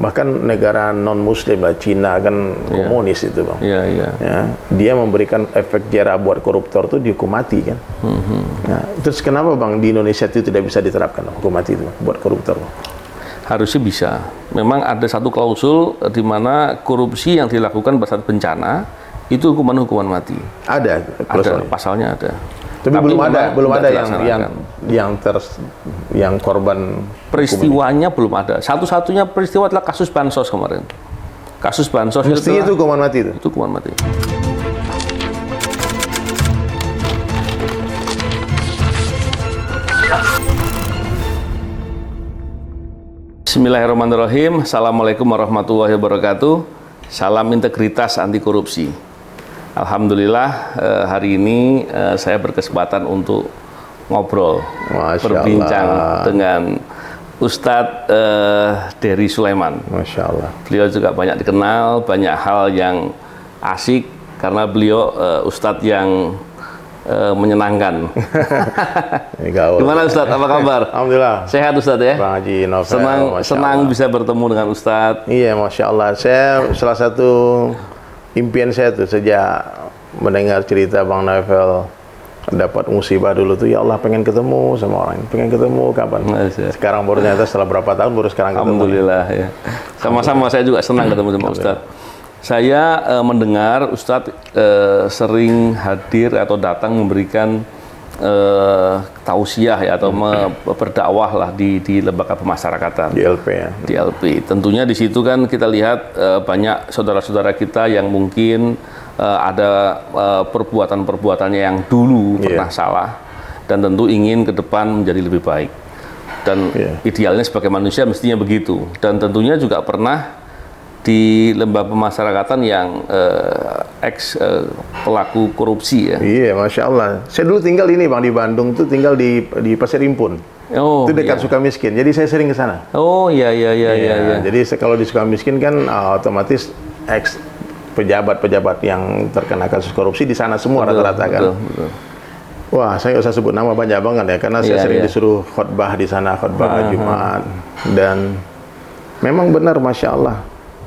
Bahkan negara non-muslim lah, Cina kan komunis itu bang. Iya. Ya, dia memberikan efek jera buat koruptor itu dihukum mati kan. Nah, terus kenapa bang di Indonesia itu tidak bisa diterapkan hukum mati itu bang, buat koruptor? Harusnya bisa. Memang ada satu klausul di mana korupsi yang dilakukan pada saat bencana itu hukuman mati. Ada pasalnya ada. Tapi belum ada yang korban. Peristiwanya belum ada. Satu-satunya peristiwa adalah kasus bansos kemarin. Kasus bansos mestinya itu hukuman mati itu. Itu hukuman mati. Bismillahirrahmanirrahim. Assalamualaikum warahmatullahi wabarakatuh. Salam integritas anti korupsi. Alhamdulillah hari ini saya berkesempatan untuk ngobrol, berbincang dengan Ustadz Dery Sulaiman. Masya Allah. Beliau juga banyak dikenal, banyak hal yang asik karena beliau Ustadz yang menyenangkan. Gimana Ustadz? Apa kabar? Alhamdulillah. Sehat Ustadz ya? Bang Haji Novel. Senang bisa bertemu dengan Ustadz. Iya, Masya Allah. Saya salah satu impian saya tuh sejak mendengar cerita Bang Novel dapat musibah dulu tuh, ya Allah pengen ketemu sama orang, pengen ketemu kapan. Sekarang baru ternyata setelah berapa tahun baru sekarang ketemu. Alhamdulillah ya. Sama-sama saya juga senang ketemu sama Ustadz. Saya mendengar Ustadz sering hadir atau datang memberikan tausiah ya atau berdakwah lah di lembaga pemasyarakatan di LP ya. Di LP. Tentunya di situ kan kita lihat banyak saudara-saudara kita yang mungkin ada perbuatan-perbuatannya yang dulu pernah salah dan tentu ingin ke depan menjadi lebih baik. Dan idealnya sebagai manusia mestinya begitu. Dan tentunya juga pernah di lembaga pemasyarakatan yang pelaku korupsi ya. Iya, Masya Allah. Saya dulu tinggal ini Bang di Bandung tuh, tinggal di Pasir Impun. Oh, itu dekat Sukamiskin. Jadi saya sering ke sana. Oh iya. Jadi kalau di Sukamiskin kan otomatis pejabat-pejabat yang terkena kasus korupsi di sana semua rata-rata kan. Betul. Wah, saya nggak usah sebut nama banyak banget ya, karena saya sering disuruh khotbah di sana, khotbah Jumat. Dan memang benar, Masya Allah.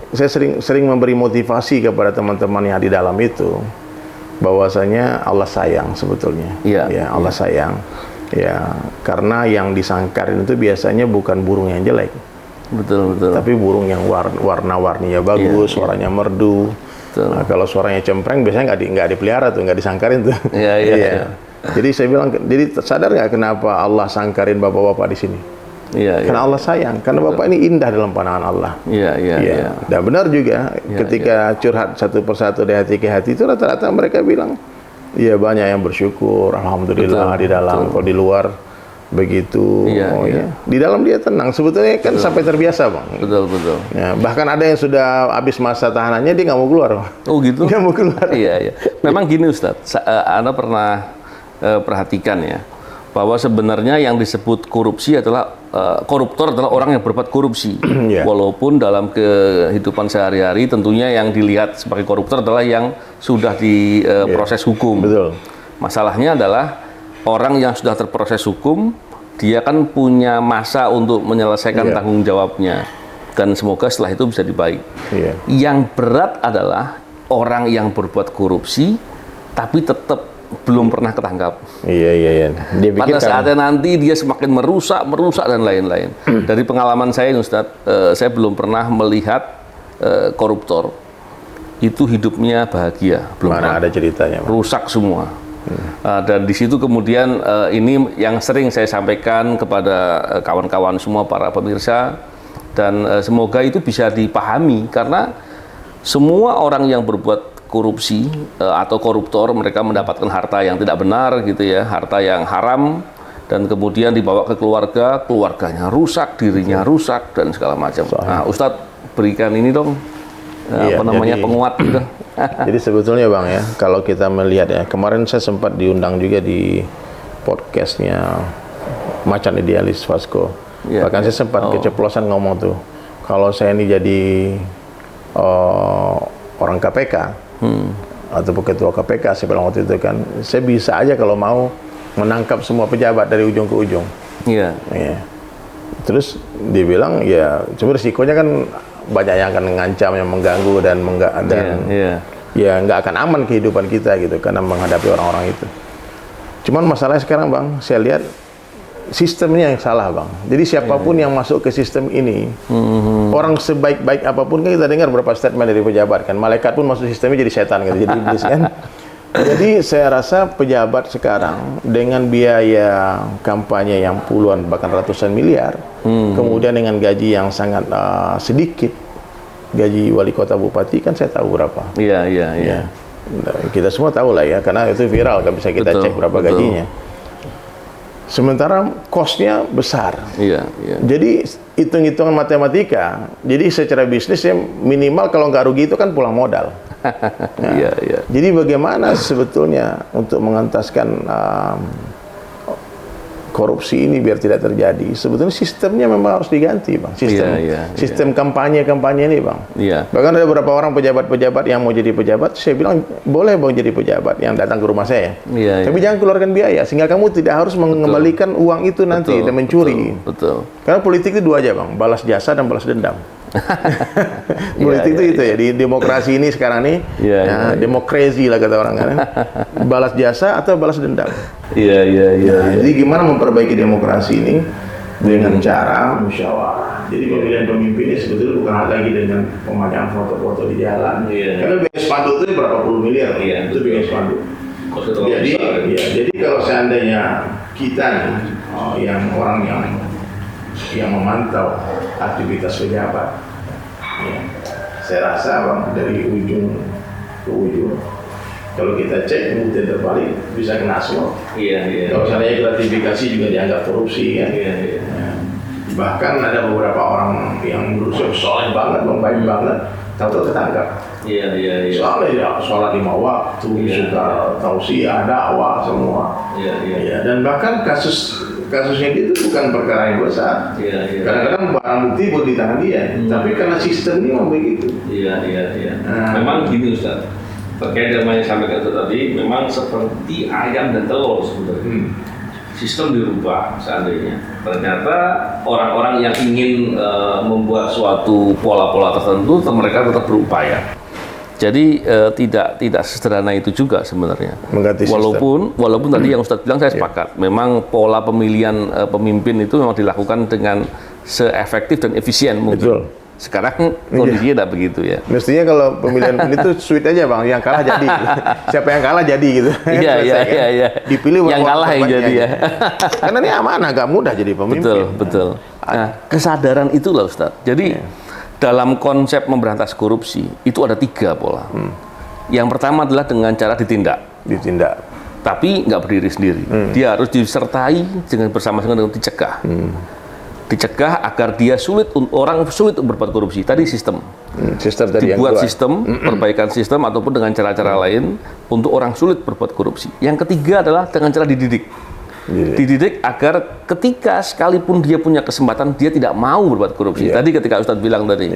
Saya sering memberi motivasi kepada teman-teman yang di dalam itu, bahwasanya Allah sayang sebetulnya. Allah sayang. Ya, karena yang disangkarin itu biasanya bukan burung yang jelek. Betul. Tapi burung yang warna-warninya bagus, suaranya merdu. Nah, kalau suaranya cempreng biasanya nggak dipelihara tuh, nggak disangkarin tuh. Iya. Jadi saya bilang, jadi sadar nggak kenapa Allah sangkarin bapak-bapak di sini? Karena Allah sayang, karena bapak ini indah dalam pandangan Allah. Iya. Dan benar juga, ketika curhat satu persatu dari hati ke hati itu rata-rata mereka bilang, iya banyak yang bersyukur, alhamdulillah. Di dalam, kalau di luar begitu. Di dalam dia tenang, sebetulnya kan sampai terbiasa bang. Betul. Ya, bahkan ada yang sudah habis masa tahanannya dia nggak mau keluar. Oh gitu? Nggak mau keluar. Iya. Memang gini Ustadz, Anda pernah perhatikan ya, bahwa sebenarnya yang disebut korupsi adalah koruptor adalah orang yang berbuat korupsi. Walaupun dalam kehidupan sehari-hari tentunya yang dilihat sebagai koruptor adalah yang sudah diproses hukum. Betul. Masalahnya adalah orang yang sudah terproses hukum, dia kan punya masa untuk menyelesaikan tanggung jawabnya. Dan semoga setelah itu bisa dibaik. Yang berat adalah orang yang berbuat korupsi tapi tetap belum pernah ketangkap. Iya. Pada saatnya nanti dia semakin merusak dan lain-lain. Dari pengalaman saya, Ustadz, saya belum pernah melihat koruptor itu hidupnya bahagia. Belum pernah. Ada ceritanya. Rusak semua. Dan di situ kemudian ini yang sering saya sampaikan kepada kawan-kawan semua para pemirsa, dan semoga itu bisa dipahami karena semua orang yang berbuat korupsi atau koruptor, mereka mendapatkan harta yang tidak benar gitu ya, harta yang haram, dan kemudian dibawa ke keluarganya rusak, dirinya rusak dan segala macam. Nah, Ustadz berikan ini dong penguat gitu. Jadi sebetulnya bang ya, kalau kita melihat ya, kemarin saya sempat diundang juga di podcastnya Macan Idealis Vasco. Bahkan saya sempat keceplosan ngomong tuh, kalau saya ini jadi orang KPK ataupun ketua KPK, saya bilang waktu itu kan, saya bisa aja kalau mau menangkap semua pejabat dari ujung ke ujung. Terus dia bilang, ya cuma risikonya kan banyak yang akan mengancam, yang mengganggu dan ya nggak akan aman kehidupan kita gitu karena menghadapi orang-orang itu. Cuman masalahnya sekarang Bang, saya lihat sistemnya yang salah Bang. Jadi siapapun yang masuk ke sistem ini, orang sebaik-baik apapun, kan kita dengar beberapa statement dari pejabat kan, malaikat pun masuk sistemnya jadi setan gitu, jadi iblis kan. Jadi saya rasa pejabat sekarang dengan biaya kampanye yang puluhan bahkan ratusan miliar, kemudian dengan gaji yang sangat sedikit, gaji wali kota bupati kan saya tahu berapa. Iya. Kita semua tahu lah ya, karena itu viral kan, bisa kita cek berapa gajinya. Sementara cost-nya besar. Jadi hitung-hitungan matematika. Jadi secara bisnis ya minimal kalau nggak rugi itu kan pulang modal. Jadi bagaimana sebetulnya untuk mengentaskan korupsi ini biar tidak terjadi? Sebetulnya sistemnya memang harus diganti, Bang. Sistem kampanye ini, Bang. Bahkan ada beberapa orang pejabat-pejabat yang mau jadi pejabat, saya bilang boleh Bang jadi pejabat yang datang ke rumah saya. Tapi jangan keluarkan biaya sehingga kamu tidak harus mengembalikan uang itu nanti dan mencuri. Karena politik itu dua aja, Bang, balas jasa dan balas dendam. Politik itu ya di demokrasi ini sekarang nih, demokrasi lah kata orang kan, balas jasa atau balas dendam. Jadi gimana memperbaiki demokrasi ini dengan cara musyawarah. Jadi pemilihan pemimpin ini sebetulnya bukan lagi dengan pemakaian foto-foto di jalan. Karena biaya spanduk itu berapa puluh miliar, itu biaya spanduk. Jadi kalau seandainya kita nih, yang orang yang memantau aktivitas pejabat, saya rasa Bang, dari ujung ke ujung kalau kita cek kemudian terbalik bisa kena suap. Kalau misalnya gratifikasi juga dianggap korupsi kan. Bahkan ada beberapa orang yang menurut saya soleh banget, baik banget, tahu-tahu ketangkap. Soalnya ya sholat 5 waktu, suka tausiah, dakwah semua. Dan bahkan kasusnya itu bukan perkara yang besar. Kadang-kadang barang bukti buat di tangan dia, tapi karena sistem ini mau begitu. Memang gini Ustaz, terkait dengan yang sampaikan itu tadi, memang seperti ayam dan telur sebenarnya. Sistem dirubah seandainya ternyata orang-orang yang ingin membuat suatu pola-pola tertentu, mereka tetap berupaya. Jadi tidak sesederhana itu juga sebenarnya. Walaupun tadi yang Ustadz bilang saya sepakat, memang pola pemilihan pemimpin itu memang dilakukan dengan seefektif dan efisien mungkin. Sekarang kondisinya tidak begitu ya. Mestinya kalau pemilihan itu sweet aja Bang, yang kalah jadi. Siapa yang kalah jadi gitu. Iya. Dipilih yang kalah yang jadi ya. Karena ini amanah, gak mudah jadi pemimpin. Betul. Nah, kesadaran itulah Ustadz. Jadi dalam konsep memberantas korupsi itu ada 3 pola. Yang pertama adalah dengan cara ditindak. Tapi nggak berdiri sendiri. Dia harus disertai dengan bersama-sama dengan dicegah. Dicegah agar dia orang sulit untuk berbuat korupsi. Tadi sistem tadi dibuat sistem, perbaikan sistem ataupun dengan cara-cara lain untuk orang sulit berbuat korupsi. Yang ketiga adalah dengan cara dididik. Dididik agar ketika sekalipun dia punya kesempatan, dia tidak mau berbuat korupsi. Tadi ketika Ustadz bilang tadi,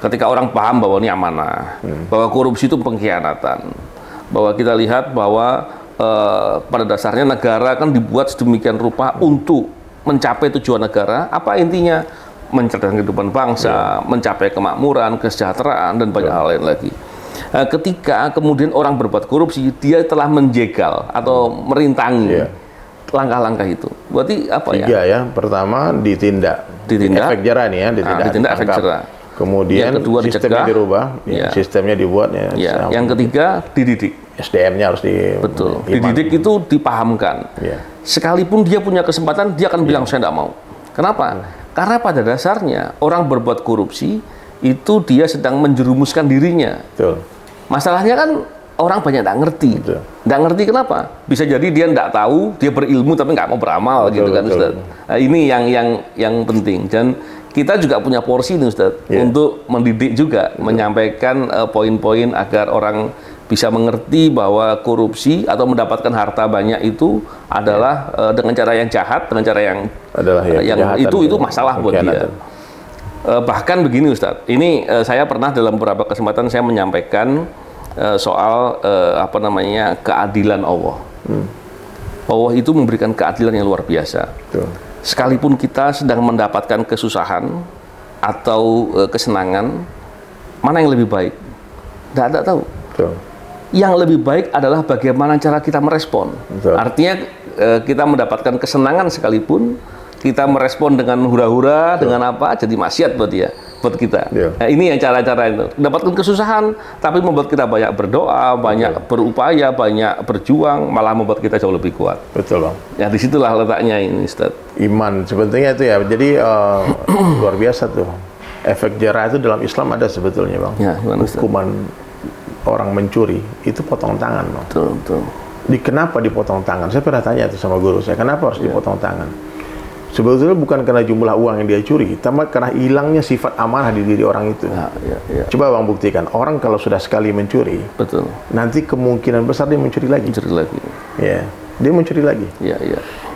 ketika orang paham bahwa ini amanah, bahwa korupsi itu pengkhianatan, bahwa kita lihat bahwa pada dasarnya negara kan dibuat sedemikian rupa untuk mencapai tujuan negara, apa intinya? Mencerdaskan kehidupan bangsa, mencapai kemakmuran, kesejahteraan, dan banyak hal lain lagi. Ketika kemudian orang berbuat korupsi, dia telah menjegal atau merintangi langkah-langkah itu. Berarti apa ya? 3 ya. Pertama ditindak. Efek jerah nih ya, ditindak efek jerah. Kemudian yang kedua sistemnya dirubah, sistemnya dibuat ya. Yang ketiga dididik. SDM-nya harus dididik itu dipahamkan. Sekalipun dia punya kesempatan, dia akan bilang saya tidak mau. Kenapa? Karena pada dasarnya orang berbuat korupsi itu dia sedang menjerumuskan dirinya. Masalahnya kan orang banyak tidak ngerti. Tidak ngerti kenapa? Bisa jadi dia tidak tahu, dia berilmu tapi nggak mau beramal gitu kan Ustaz. Nah, ini yang penting. Dan kita juga punya porsi nih Ustaz untuk mendidik juga, menyampaikan poin-poin agar orang bisa mengerti bahwa korupsi atau mendapatkan harta banyak itu adalah dengan cara yang jahat, dengan cara yang itu masalah buat dia. Bahkan begini Ustadz, ini saya pernah dalam beberapa kesempatan saya menyampaikan soal keadilan Allah. Allah itu memberikan keadilan yang luar biasa. Sekalipun kita sedang mendapatkan kesusahan, atau kesenangan, mana yang lebih baik? Tidak ada tahu. Betul. Yang lebih baik adalah bagaimana cara kita merespon. Betul. Artinya kita mendapatkan kesenangan sekalipun, kita merespon dengan hura-hura, dengan apa, jadi maksiat buat dia, buat kita. Nah, ini yang cara-cara itu. Dapatkan kesusahan, tapi membuat kita banyak berdoa, banyak berupaya, banyak berjuang, malah membuat kita jauh lebih kuat. Betul, Bang. Ya, disitulah letaknya ini, Ustaz. Iman, sebetulnya itu ya. Jadi luar biasa tuh. Efek jerah itu dalam Islam ada sebetulnya, Bang. Ya, gimana, Ustaz? Hukuman orang mencuri, itu potong tangan, Bang. Betul, betul. Kenapa dipotong tangan? Saya pernah tanya itu sama guru saya, kenapa harus dipotong tangan? Sebetulnya bukan karena jumlah uang yang dia curi, tapi karena hilangnya sifat amanah di diri orang itu. Ya. Coba Bang buktikan, orang kalau sudah sekali mencuri, betul, nanti kemungkinan besar dia mencuri lagi. Ya, dia mencuri lagi. Ya.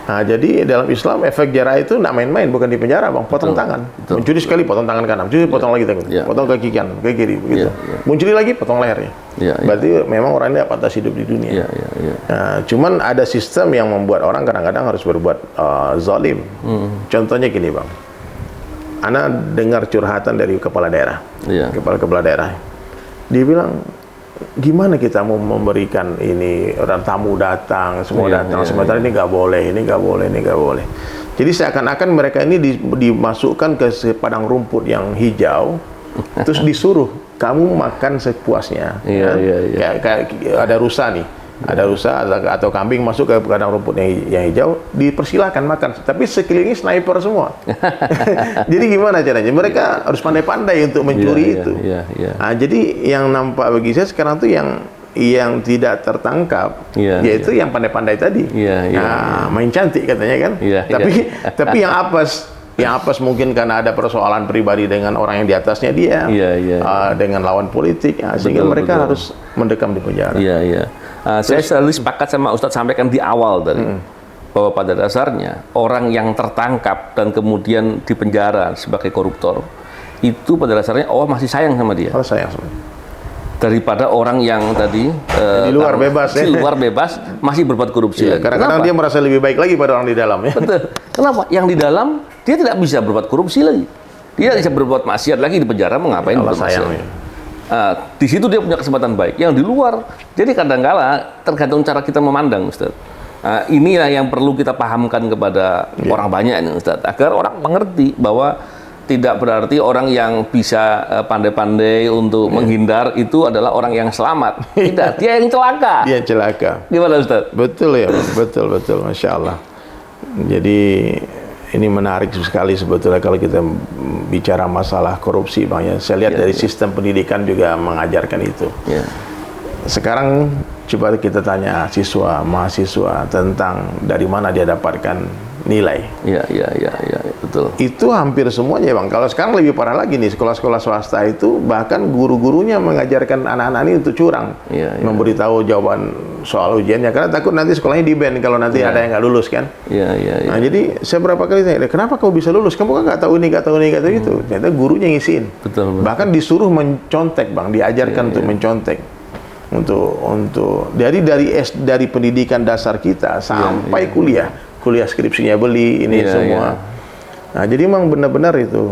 Nah, jadi dalam Islam efek jerah itu nggak main-main, bukan di penjara, Bang. Potong tangan. Mencuri sekali, potong tangan kanan. Mencuri, potong lagi tangan. Potong kaki kanan, kaki kiri, begitu. Mencuri lagi, potong lehernya. Berarti memang orang ini pantas hidup di dunia. Nah, cuman ada sistem yang membuat orang kadang-kadang harus berbuat zalim. Contohnya gini, Bang. Ana dengar curhatan dari kepala daerah. Kepala daerah. Dia bilang, gimana kita mau memberikan ini, orang tamu datang, semua datang, sementara ini nggak boleh, ini nggak boleh, ini nggak boleh. Jadi seakan-akan mereka ini dimasukkan ke padang rumput yang hijau, terus disuruh kamu makan sepuasnya. Kayak ada rusa nih, ada rusa atau kambing masuk ke padang rumput yang hijau, dipersilakan makan. Tapi sekelilingnya sniper semua. Jadi gimana caranya? Mereka harus pandai-pandai untuk mencuri itu. Nah, jadi yang nampak bagi saya sekarang tuh yang tidak tertangkap, yaitu yang pandai-pandai tadi. Main cantik katanya kan. Tapi yang apes mungkin karena ada persoalan pribadi dengan orang yang di atasnya dia, dengan lawan politik, sehingga mereka harus mendekam di penjara. Saya selalu sepakat sama Ustadz sampaikan di awal tadi, bahwa pada dasarnya orang yang tertangkap dan kemudian dipenjara sebagai koruptor, itu pada dasarnya Allah masih sayang sama dia. Allah sayang sama dia. Daripada orang yang tadi di luar bebas, di luar bebas masih berbuat korupsi. Kadang-kadang dia merasa lebih baik lagi pada orang di dalam. Betul. Kenapa? Yang di dalam dia tidak bisa berbuat korupsi lagi. Dia bisa berbuat maksiat lagi di penjara, mau ngapain berbuat maksiat? Di situ dia punya kesempatan baik. Yang di luar, jadi kadang-kala tergantung cara kita memandang, Ustaz. Inilah yang perlu kita pahamkan kepada orang banyak ini, Ustaz, agar orang mengerti bahwa tidak berarti orang yang bisa pandai-pandai untuk menghindar itu adalah orang yang selamat. Tidak, dia yang celaka. Dia celaka. Gimana, Ustaz? Betul ya, betul, Masya Allah. Jadi ini menarik sekali sebetulnya kalau kita bicara masalah korupsi, Bang. Saya lihat dari sistem pendidikan juga mengajarkan itu. Sekarang coba kita tanya siswa, mahasiswa tentang dari mana dia dapatkan nilai. Betul. Itu hampir semuanya, Bang. Kalau sekarang lebih parah lagi nih, sekolah-sekolah swasta itu bahkan guru-gurunya mengajarkan anak-anak ini untuk curang, memberitahu jawaban soal ujiannya karena takut nanti sekolahnya di-ban kalau nanti ada yang nggak lulus kan. Nah, jadi saya berapa kali tanya, kenapa kamu bisa lulus? Kamu kan nggak tahu ini, nggak tahu itu. Ternyata gurunya ngisiin. Betul. Bahkan disuruh mencontek, Bang, diajarkan untuk mencontek. Untuk dari pendidikan dasar kita sampai kuliah skripsinya beli ini semua. Nah, jadi memang benar-benar itu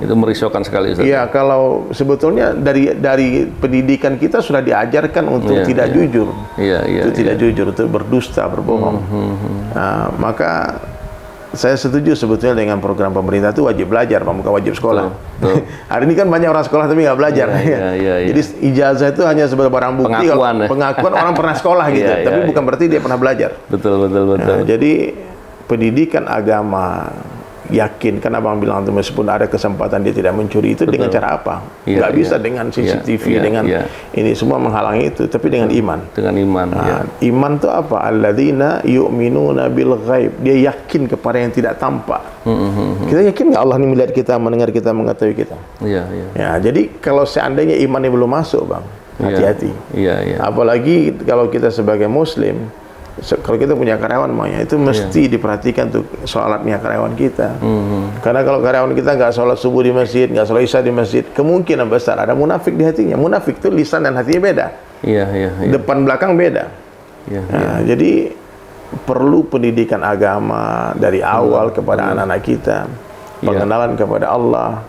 merisaukan sekali, Ustaz. Iya, kalau sebetulnya dari pendidikan kita sudah diajarkan untuk tidak jujur. Tidak jujur, untuk berdusta, berbohong. Nah, maka saya setuju sebetulnya dengan program pemerintah itu wajib belajar, bukan wajib sekolah. Hari ini kan banyak orang sekolah tapi nggak belajar. Jadi ijazah itu hanya sebagai barang bukti, pengakuan orang pernah sekolah gitu, tapi bukan berarti dia pernah belajar. Betul. Nah, jadi pendidikan agama, yakin kan abang bilang tuh, meskipun ada kesempatan dia tidak mencuri itu dengan cara apa? Nggak bisa dengan CCTV, dengan ini semua menghalangi itu, tapi dengan iman. Nah, iman itu apa? Alladzina yu'minuna bil ghaib. Dia yakin kepada yang tidak tampak. Kita yakin nggak Allah ini melihat kita, mendengar kita, mengetahui kita? Ya, jadi kalau seandainya iman ini belum masuk, Bang, hati-hati. Apalagi kalau kita sebagai Muslim, kalau kita punya karyawan, itu mesti diperhatikan tuh sholatnya karyawan kita. Karena kalau karyawan kita nggak sholat subuh di masjid, nggak sholat isya di masjid, kemungkinan besar ada munafik di hatinya. Munafik itu lisan dan hatinya beda. Depan belakang beda. Nah, jadi perlu pendidikan agama dari awal kepada anak-anak kita, pengenalan kepada Allah,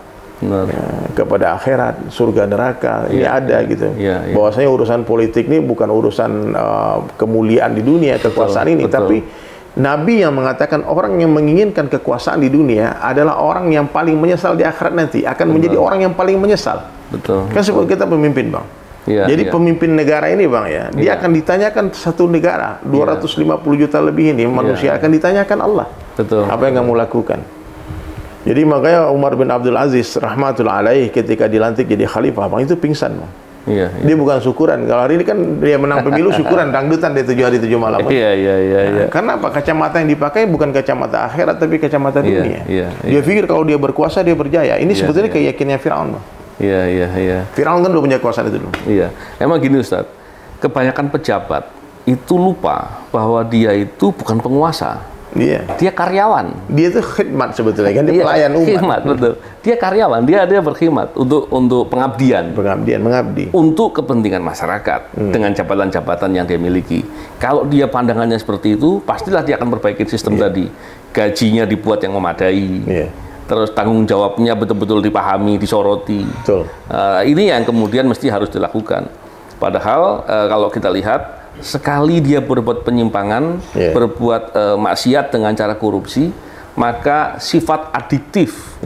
kepada akhirat, surga neraka, ini ada gitu. Bahwasanya urusan politik ini bukan urusan kemuliaan di dunia, kekuasaan ini, tapi Nabi yang mengatakan orang yang menginginkan kekuasaan di dunia adalah orang yang paling menyesal di akhirat nanti, akan menjadi orang yang paling menyesal. Kan sebut kita pemimpin, Bang. Jadi pemimpin negara ini, Bang, ya, dia akan ditanyakan satu negara 250 juta lebih ini manusia akan ditanyakan Allah. Apa yang kamu lakukan? Jadi makanya Umar bin Abdul Aziz rahmatullah alaih ketika dilantik jadi khalifah, Bang, itu pingsan, Bang. Dia bukan syukuran. Kalau hari ini kan dia menang pemilu syukuran, dangdutan dia 7 hari 7 malam. Karena apa? Kacamata yang dipakai bukan kacamata akhirat tapi kacamata dunia. Dia pikir kalau dia berkuasa dia berjaya. Ini sebetulnya keyakinannya Firaun, Bang. Firaun kan udah punya kekuasaan itu dulu. Emang gini, Ustaz. Kebanyakan pejabat itu lupa bahwa dia itu bukan penguasa. Dia karyawan. Dia itu khidmat sebetulnya kan, dia pelayan umat. Khidmat, betul. Dia karyawan, dia berkhidmat untuk pengabdian. Mengabdi. Untuk kepentingan masyarakat dengan jabatan-jabatan yang dia miliki. Kalau dia pandangannya seperti itu, pastilah dia akan perbaiki sistem tadi. Gajinya dibuat yang memadai. Terus tanggung jawabnya betul-betul dipahami, disoroti. Ini yang kemudian mesti harus dilakukan. Padahal kalau kita lihat, sekali dia berbuat penyimpangan, berbuat maksiat dengan cara korupsi, maka sifat adiktif,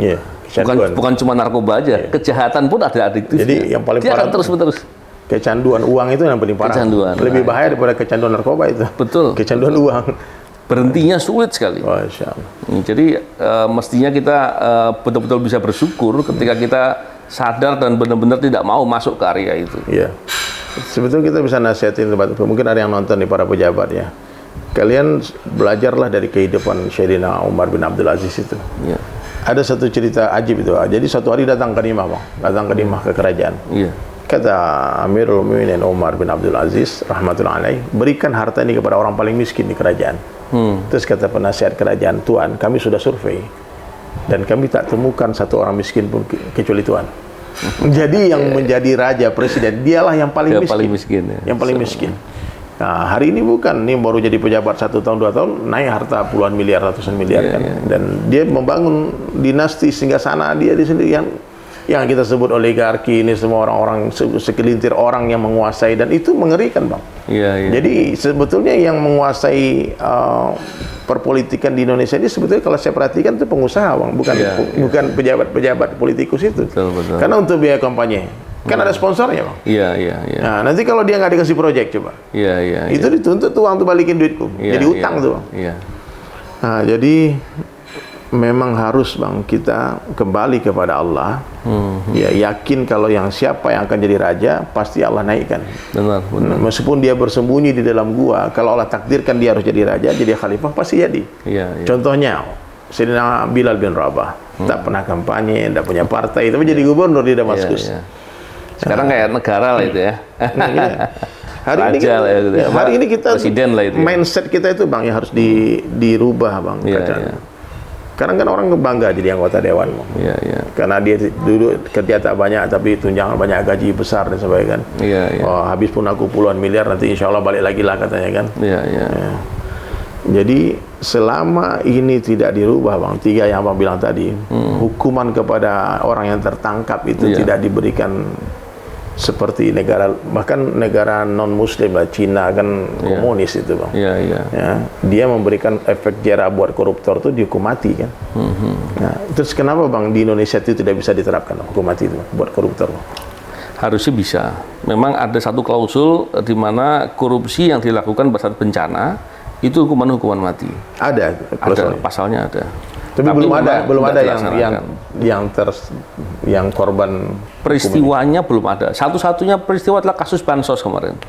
bukan cuma narkoba aja, kejahatan pun ada adiktif. Jadi yang paling dia parah akan terus-menerus. Kecanduan uang itu yang paling parah. Lebih bahaya daripada kecanduan narkoba itu. Betul. Kecanduan uang. Berhentinya sulit sekali. Jadi mestinya kita betul-betul bisa bersyukur ketika kita sadar dan benar-benar tidak mau masuk ke area itu. Sebetulnya kita bisa nasihatin, mungkin ada yang nonton nih para pejabat ya. Kalian belajarlah dari kehidupan Sayyidina Umar bin Abdul Aziz itu. Ada satu cerita ajib itu. Jadi suatu hari datang ke Dimah, Bang. Datang ke Dimah ke kerajaan. Kata Amirul Mukminin Umar bin Abdul Aziz rahmatullah alaih, berikan harta ini kepada orang paling miskin di kerajaan. Terus kata penasihat kerajaan, Tuan, kami sudah survei dan kami tak temukan satu orang miskin pun kecuali Tuan. Jadi yang menjadi raja presiden dialah yang paling miskin. Yang paling miskin. Nah, hari ini bukan, ini baru jadi pejabat 1 tahun 2 tahun naik harta puluhan miliar, ratusan miliar kan. Dan dia membangun dinasti sehingga sana dia di sini yang kita sebut oligarki ini semua orang-orang segelintir orang yang menguasai, dan itu mengerikan, Bang. Jadi sebetulnya yang menguasai perpolitikan di Indonesia ini sebetulnya kalau saya perhatikan itu pengusaha, Bang, bukan pejabat-pejabat politikus itu. Betul. Karena untuk biaya kampanye kan ada sponsornya, Bang. Nah, nanti kalau dia nggak dikasih proyek, coba. Itu dituntut tuh uang tuh, balikin duitku. Jadi utang tuh, Bang. Nah, jadi memang harus, Bang, kita kembali kepada Allah. Yakin kalau siapa yang akan jadi raja pasti Allah naikkan. Benar. Meskipun dia bersembunyi di dalam gua, kalau Allah takdirkan dia harus jadi raja, jadi khalifah, pasti jadi. Contohnya Sayyidina Bilal bin Rabah, tak pernah kampanye, tak punya partai, tapi jadi gubernur di Damaskus. Sekarang kayak negara lah itu ya. Hari ini kita presiden lah itu. Mindset kita itu, Bang, yang harus dirubah, Bang. Sekarang kan orang bangga jadi anggota dewan, Bang. Karena dia dulu kerja tak banyak tapi tunjangan banyak, gaji besar dan sebagainya kan. Habis pun aku puluhan miliar, nanti insya Allah balik lagi lah katanya kan. Jadi selama ini tidak dirubah, Bang, 3 yang Abang bilang tadi, hukuman kepada orang yang tertangkap itu tidak diberikan seperti bahkan negara non muslim lah, Cina kan komunis itu, Bang. Dia memberikan efek jera buat koruptor itu dihukum mati kan. Nah, terus kenapa, Bang, di Indonesia itu tidak bisa diterapkan hukum mati itu buat koruptor, Bang? Harusnya bisa. Memang ada satu klausul di mana korupsi yang dilakukan pada saat bencana itu hukuman mati. Ada pasalnya ada. Tapi belum ada yang korban peristiwanya belum ada. Satu-satunya peristiwa adalah kasus bansos kemarin.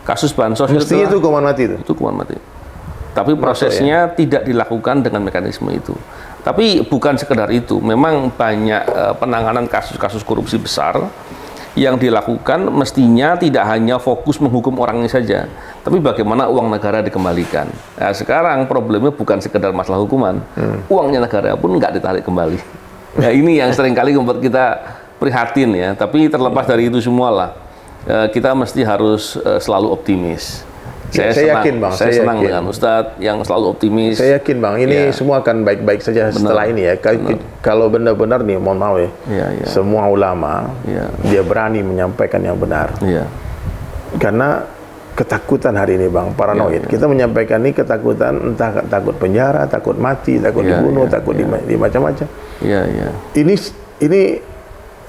Kasus bansos mestinya itu hukuman mati itu. Itu hukuman mati. Tapi prosesnya tidak dilakukan dengan mekanisme itu. Tapi bukan sekedar itu, memang banyak penanganan kasus-kasus korupsi besar yang dilakukan mestinya tidak hanya fokus menghukum orangnya saja, tapi bagaimana uang negara dikembalikan. Nah, sekarang problemnya bukan sekedar masalah hukuman, uangnya negara pun nggak ditarik kembali. Nah, ini yang seringkali membuat kita prihatin ya. Tapi terlepas dari itu semualah, kita mesti harus selalu optimis. Saya yakin Bang, saya senang dengan Ustadz yang selalu optimis. Saya yakin Bang, ini semua akan baik-baik saja setelah ini ya. Kalau benar-benar nih, mohon maaf ya, semua ulama dia berani menyampaikan yang benar. Karena ketakutan hari ini Bang, paranoid. Kita menyampaikan ini ketakutan, entah takut penjara, takut mati, takut dibunuh, takut di macam-macam. Ini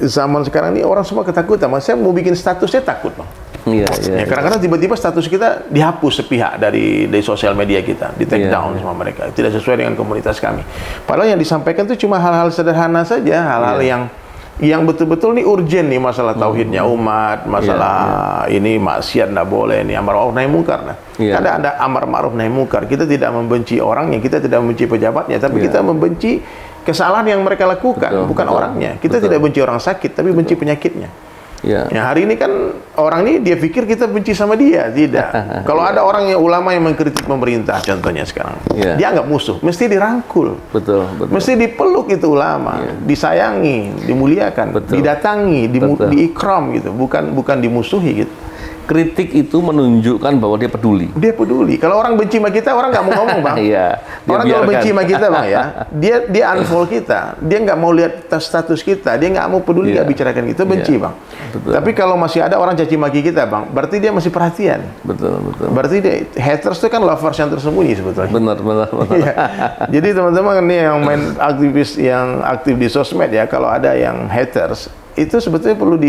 zaman sekarang ini orang semua ketakutan. Mas, saya mau bikin statusnya takut Bang. Kadang-kadang tiba-tiba status kita dihapus sepihak dari sosial media kita, di take down sama mereka, tidak sesuai dengan komunitas kami. Padahal yang disampaikan itu cuma hal-hal sederhana saja, hal-hal yang betul-betul nih urgent nih, masalah tauhidnya umat, masalah ini maksiat nggak boleh, nih amar ma'ruf nahi munkar. Ada amar ma'ruf nahi munkar. Kita tidak membenci orangnya, kita tidak membenci pejabatnya, tapi kita membenci kesalahan yang mereka lakukan, bukan orangnya. Kita tidak benci orang sakit, tapi benci penyakitnya. Ya, hari ini kan orang ini dia pikir kita benci sama dia, tidak. Kalau ada orang yang ulama yang mengkritik pemerintah, contohnya sekarang, dia anggap musuh, mesti dirangkul, mesti dipeluk itu ulama, disayangi, dimuliakan, didatangi, diikram gitu, bukan dimusuhi gitu. Kritik itu menunjukkan bahwa dia peduli. Dia peduli. Kalau orang benci sama kita, orang nggak mau ngomong Bang. Orang kalau benci sama kita Bang ya, dia unfollow kita, dia nggak mau lihat status kita, dia nggak mau peduli, nggak bicarakan kita, benci Bang. Tapi kalau masih ada orang caci maki kita Bang, berarti dia masih perhatian. Berarti dia haters itu kan lovers yang tersembunyi sebetulnya. Benar. Jadi teman-teman ini yang main aktivis, yang aktif di sosmed ya, kalau ada yang haters, itu sebetulnya perlu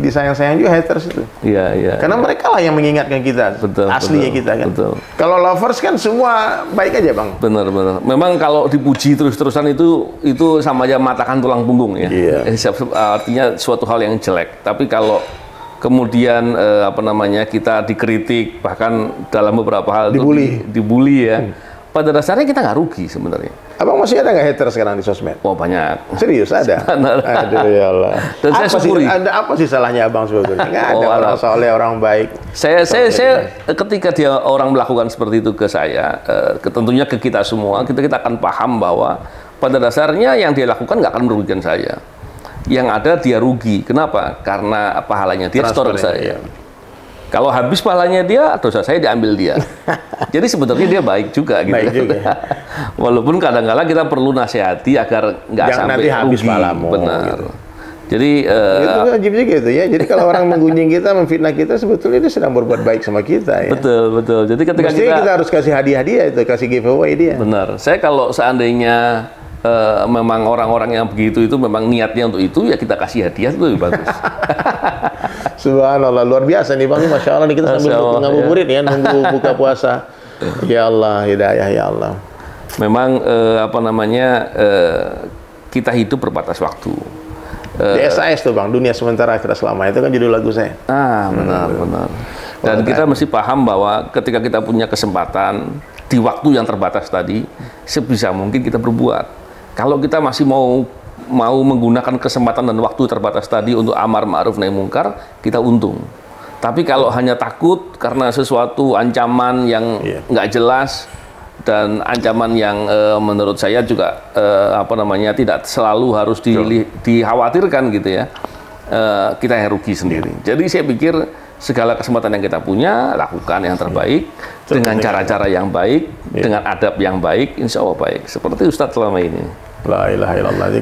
disayang-sayang juga haters itu. Karena mereka lah yang mengingatkan kita, aslinya kita kan. Kalau lovers kan semua baik aja Bang. Benar. Memang kalau dipuji terus-terusan itu sama aja matahkan tulang punggung ya. Artinya suatu hal yang jelek. Tapi kalau kemudian kita dikritik, bahkan dalam beberapa hal dibully ya. Pada dasarnya kita nggak rugi sebenarnya. Abang masih ada nggak hater sekarang di sosmed? Oh banyak. Serius ada? Aduh ya Allah. Dan saya syukuri. Apa sih salahnya Abang sebetulnya? Nggak ada orang soleh, orang baik. Saya ketika dia orang melakukan seperti itu ke saya, tentunya ke kita semua, kita akan paham bahwa pada dasarnya yang dia lakukan nggak akan merugikan saya. Yang ada dia rugi. Kenapa? Karena pahalanya dia store ke saya. Kalau habis pahalanya dia, dosa saya diambil dia. Jadi sebetulnya dia baik juga gitu. Baik juga. Walaupun kadang-kadang kita perlu nasihati agar nggak sampai nanti habis rugi. palamu. Benar. Gitu. Jadi itu wajib juga itu ya. Jadi kalau orang menggunjing kita, memfitnah kita, sebetulnya dia sedang berbuat baik sama kita ya. Betul. Jadi ketika kita harus kasih hadiah itu, kasih giveaway dia. Benar. Saya kalau seandainya memang orang-orang yang begitu itu memang niatnya untuk itu, ya kita kasih hadiah itu lebih bagus. Subhanallah, luar biasa nih Bang. Masya Allah nih, kita sambil ngabuburit ya, nunggu buka puasa. Ya Allah, hidayah ya Allah. Memang kita hidup berbatas waktu. Di SAS tuh Bang, Dunia Sementara Akhirat Selama, itu kan judul lagu saya. Benar. Dan kita mesti paham bahwa ketika kita punya kesempatan di waktu yang terbatas tadi, sebisa mungkin kita berbuat. Kalau kita masih mau menggunakan kesempatan dan waktu terbatas tadi untuk amar ma'ruf nahi munkar, kita untung. Tapi kalau hanya takut karena sesuatu ancaman yang nggak jelas dan ancaman yang menurut saya juga tidak selalu harus dikhawatirkan gitu ya, kita yang rugi sendiri. Jadi saya pikir segala kesempatan yang kita punya, lakukan yang terbaik dengan cara-cara yang baik, dengan adab yang baik, insya Allah baik. Seperti Ustadz selama ini. La ilaha illallah.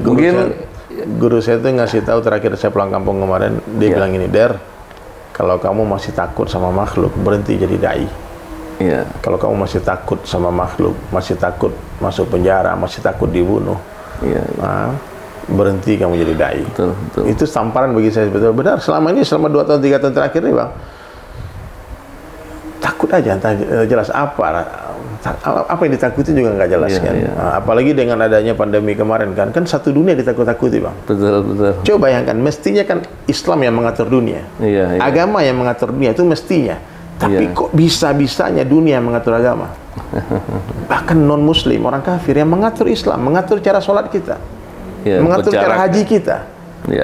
Guru saya tuh ngasih tahu terakhir saya pulang kampung kemarin, dia bilang ini, Der, kalau kamu masih takut sama makhluk, berhenti jadi dai. Kalau kamu masih takut sama makhluk, masih takut masuk penjara, masih takut dibunuh, berhenti kamu jadi dai. Betul. Itu tamparan bagi saya, betul benar. Selama 2 tahun 3 tahun terakhir nih Bang, takut aja, entah jelas apa yang ditakuti juga nggak jelas kan. Apalagi dengan adanya pandemi kemarin kan satu dunia ditakut-takuti Bang. Betul. Coba bayangkan, mestinya kan Islam yang mengatur dunia, agama yang mengatur dunia, itu mestinya. Tapi kok bisa-bisanya dunia yang mengatur agama? Bahkan non Muslim, orang kafir yang mengatur Islam, mengatur cara sholat kita, mengatur cara haji kita.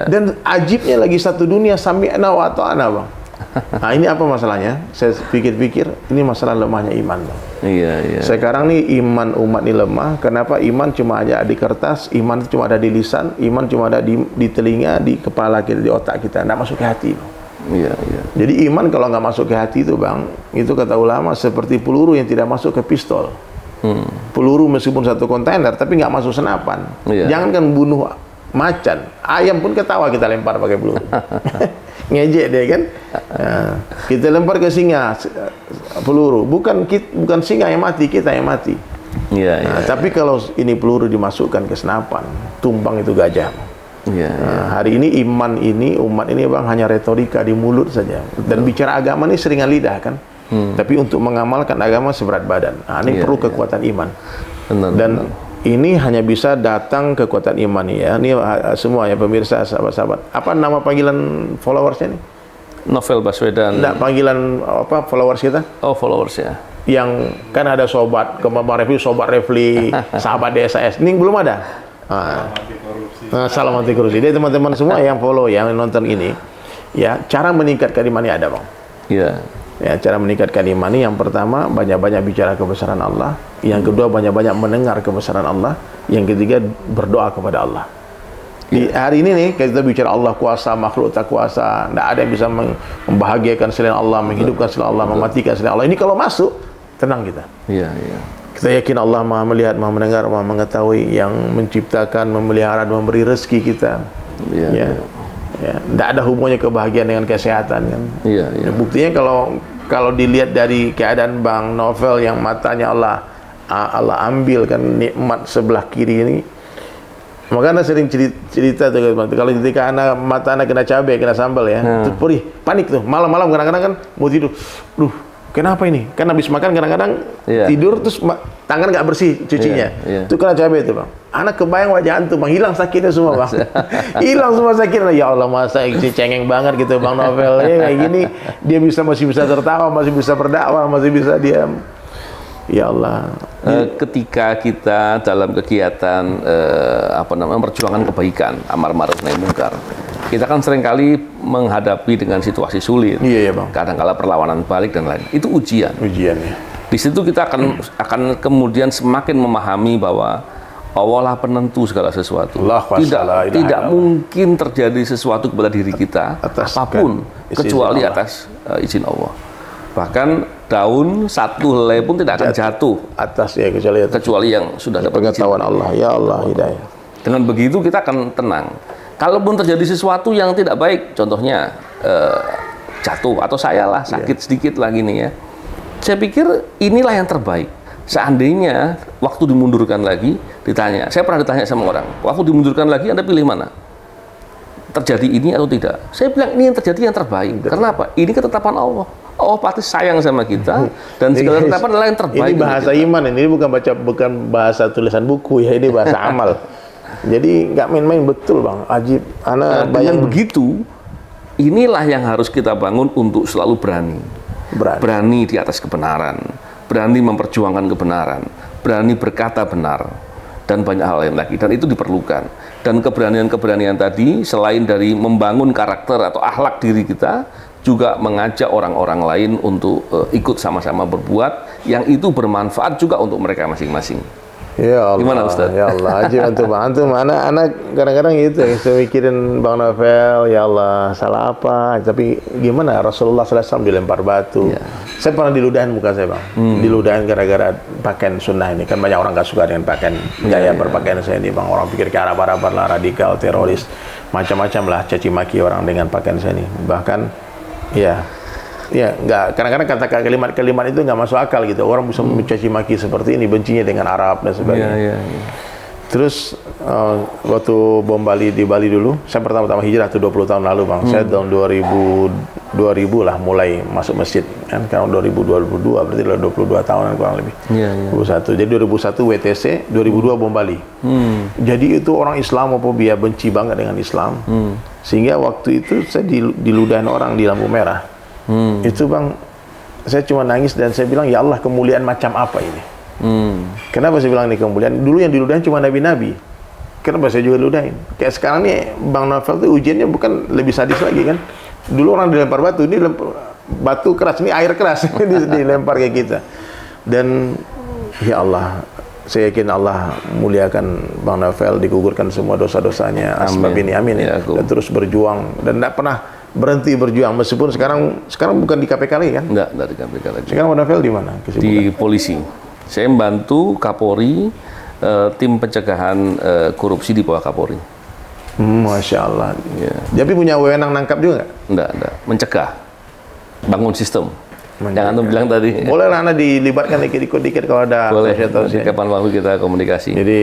Dan ajibnya lagi satu dunia sami'na wa ata'na Bang. Nah ini apa masalahnya? Saya pikir-pikir ini masalah lemahnya iman Bang. Sekarang nih iman umat ini lemah. Kenapa? Iman cuma ada di kertas, iman cuma ada di lisan, iman cuma ada di telinga, di kepala kita, di otak kita, nggak masuk ke hati Bang. Iya, iya. Jadi iman kalau nggak masuk ke hati itu Bang, itu kata ulama seperti peluru yang tidak masuk ke pistol. Peluru meskipun satu kontainer tapi nggak masuk senapan. Iya. Jangankan bunuh macan, ayam pun ketawa kita lempar pakai peluru. Ngejek deh kan. Nah, kita lempar ke singa peluru, bukan singa yang mati, kita yang mati. Iya, Nah, tapi kalau ini peluru dimasukkan ke senapan, tumbang itu gajah. Iya, Nah, hari ini umat ini Bang hanya retorika di mulut saja. Dan bicara agama ini seringan lidah kan. Tapi untuk mengamalkan agama seberat badan. Nah, ini perlu kekuatan iman. Dan ini hanya bisa datang kekuatan iman ya. Ini semua ya pemirsa, sahabat-sahabat. Apa nama panggilan followersnya nih? Novel Baswedan. Enggak, panggilan apa followers kita? Oh, followers ya. Yang kan ada sobat kemarin review, sobat Refli, sahabat DSS. Ini belum ada. Salam anti korupsi. Jadi teman-teman semua yang follow, yang nonton ini, ya cara meningkatkan iman ini ada Bang. Iya. Ya, cara meningkatkan iman ini yang pertama banyak-banyak bicara kebesaran Allah, yang kedua banyak-banyak mendengar kebesaran Allah, yang ketiga berdoa kepada Allah. Di hari ini nih kita bicara Allah kuasa, makhluk tak kuasa, tidak ada yang bisa membahagiakan selain Allah, menghidupkan selain Allah, mematikan selain Allah. Ini kalau masuk, tenang kita. Iya, iya. Kita yakin Allah Maha melihat, Maha mendengar, Maha mengetahui, yang menciptakan, memelihara, dan memberi rezeki kita. Iya. Ya. Ya, tidak ada hubungannya kebahagiaan dengan kesehatan kan. Iya, iya. Buktinya kalau dilihat dari keadaan Bang Novel yang matanya Allah ambil kan nikmat sebelah kiri ini. Maka Anda sering cerita tuh kalau ketika mata anak kena cabai, kena sambal ya, terus perih, panik tuh. Malam-malam kadang-kadang kan mau tidur. Kenapa ini? Kan habis makan kadang-kadang tidur terus tangan nggak bersih cucinya. Itu kena cabai itu Bang. Anak kebayang wajah antum Bang, hilang sakitnya semua Bang. Hilang semua sakitnya. Ya Allah, masa cengeng banget gitu Bang Novel. Ya kayak gini dia masih bisa tertawa, masih bisa berdakwah, masih bisa diam. Ya Allah. Ketika kita dalam kegiatan memperjuangkan kebaikan, amar ma'ruf nahi munkar, kita kan seringkali menghadapi dengan situasi sulit. Iya, Bang. Kadang-kala perlawanan balik dan lain. Itu ujian. Ujian ya. Di situ kita akan kemudian semakin memahami bahwa Allah lah penentu segala sesuatu. Tidak mungkin terjadi sesuatu kepada diri kita apapun kecuali atas izin Allah. Bahkan daun satu helai pun tidak akan jatuh atas ya kecuali yang sudah dapat pengetahuan Allah. Ya Allah, hidayah. Dengan begitu kita akan tenang. Kalaupun terjadi sesuatu yang tidak baik, contohnya jatuh atau saya lah sakit sedikit lagi nih ya. Saya pikir inilah yang terbaik. Seandainya waktu dimundurkan lagi, ditanya, saya pernah ditanya sama orang, waktu dimundurkan lagi Anda pilih mana? Terjadi ini atau tidak? Saya bilang ini yang terjadi yang terbaik. Kenapa? Ini ketetapan Allah. Allah pasti sayang sama kita dan segala ketetapan adalah yang terbaik. Ini bahasa iman, ini bukan bahasa tulisan buku ya, ini bahasa amal. Jadi nggak main-main, betul Bang. Ajib. Dengan begitu, inilah yang harus kita bangun untuk selalu berani di atas kebenaran, berani memperjuangkan kebenaran, berani berkata benar, dan banyak hal lain lagi. Dan itu diperlukan. Dan keberanian-keberanian tadi, selain dari membangun karakter atau akhlak diri kita, juga mengajak orang-orang lain untuk ikut sama-sama berbuat, yang itu bermanfaat juga untuk mereka masing-masing. Ya Allah. Gimana Ustaz? Ya Allah, ajib antum anak kadang-kadang gitu ya, saya mikirin Bang Novel, ya Allah, salah apa? Tapi gimana Rasulullah SAW dilempar batu. Ya. Saya pernah diludahin muka saya Bang. Diludahin gara-gara pakaian sunnah ini. Kan banyak orang gak suka dengan pakaian gaya berpakaian saya ini Bang. Orang pikir ke Arab-Arab lah, radikal, teroris, macam-macam lah caci maki orang dengan pakaian saya ini. Bahkan ya nggak, kadang-kadang kata kalimat itu nggak masuk akal gitu. Orang bisa mencaci maki seperti ini, bencinya dengan Arab dan sebagainya. Terus waktu bom Bali di Bali dulu, saya pertama-tama hijrah tuh 20 tahun lalu Bang. Saya tahun 2000 lah mulai masuk masjid kan, tahun 2022 berarti udah 22 tahunan kurang lebih. 21. Jadi 2001 WTC, 2002 bom Bali. Jadi itu orang Islamofobia, benci banget dengan Islam. Sehingga waktu itu saya diludahin orang di lampu merah. Itu Bang, saya cuma nangis dan saya bilang, ya Allah, kemuliaan macam apa ini? Kenapa saya bilang ini kemuliaan? Dulu yang diludahin cuma nabi-nabi. Kenapa saya juga diludahin? Kayak sekarang nih Bang Novel tuh ujiannya bukan lebih sadis lagi kan? Dulu orang dilempar batu, ini batu keras, ini air keras dilempar kayak kita. Dan ya Allah, saya yakin Allah muliakan Bang Novel, digugurkan semua dosa-dosanya, asbab ini, amin. Dan terus berjuang dan tidak pernah berhenti berjuang meskipun sekarang bukan di KPK lagi kan? Enggak di KPK lagi. Sekarang Bang Novel di mana? Di polisi. Saya membantu Kapolri, tim pencegahan korupsi di bawah Kapolri. Masya Allah. Ya. Tapi punya wewenang nangkap juga nggak? Enggak. Mencegah. Bangun sistem. Yang Antum bilang tadi. Boleh lah Anda dilibatkan dikit kalau ada. Boleh. Kapan waktu kita komunikasi. Jadi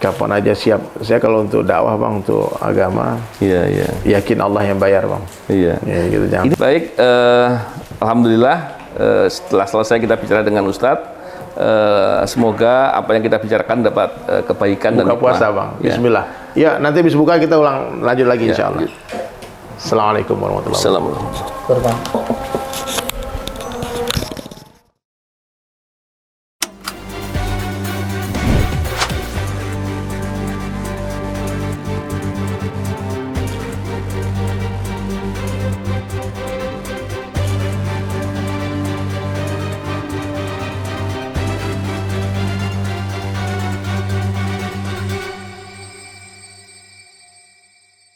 kapan aja siap. Saya kalau untuk dakwah Bang, untuk agama. Iya. Yakin Allah yang bayar Bang. Iya. Ya, gitu, jangan. Ini baik. Alhamdulillah setelah selesai kita bicara dengan Ustadz. Semoga apa yang kita bicarakan dapat kebaikan buka dan puasa Bang. Bismillah. Ya, nanti habis buka kita lanjut lagi insya Allah. Assalamualaikum warahmatullahi wabarakatuh. Assalamualaikum.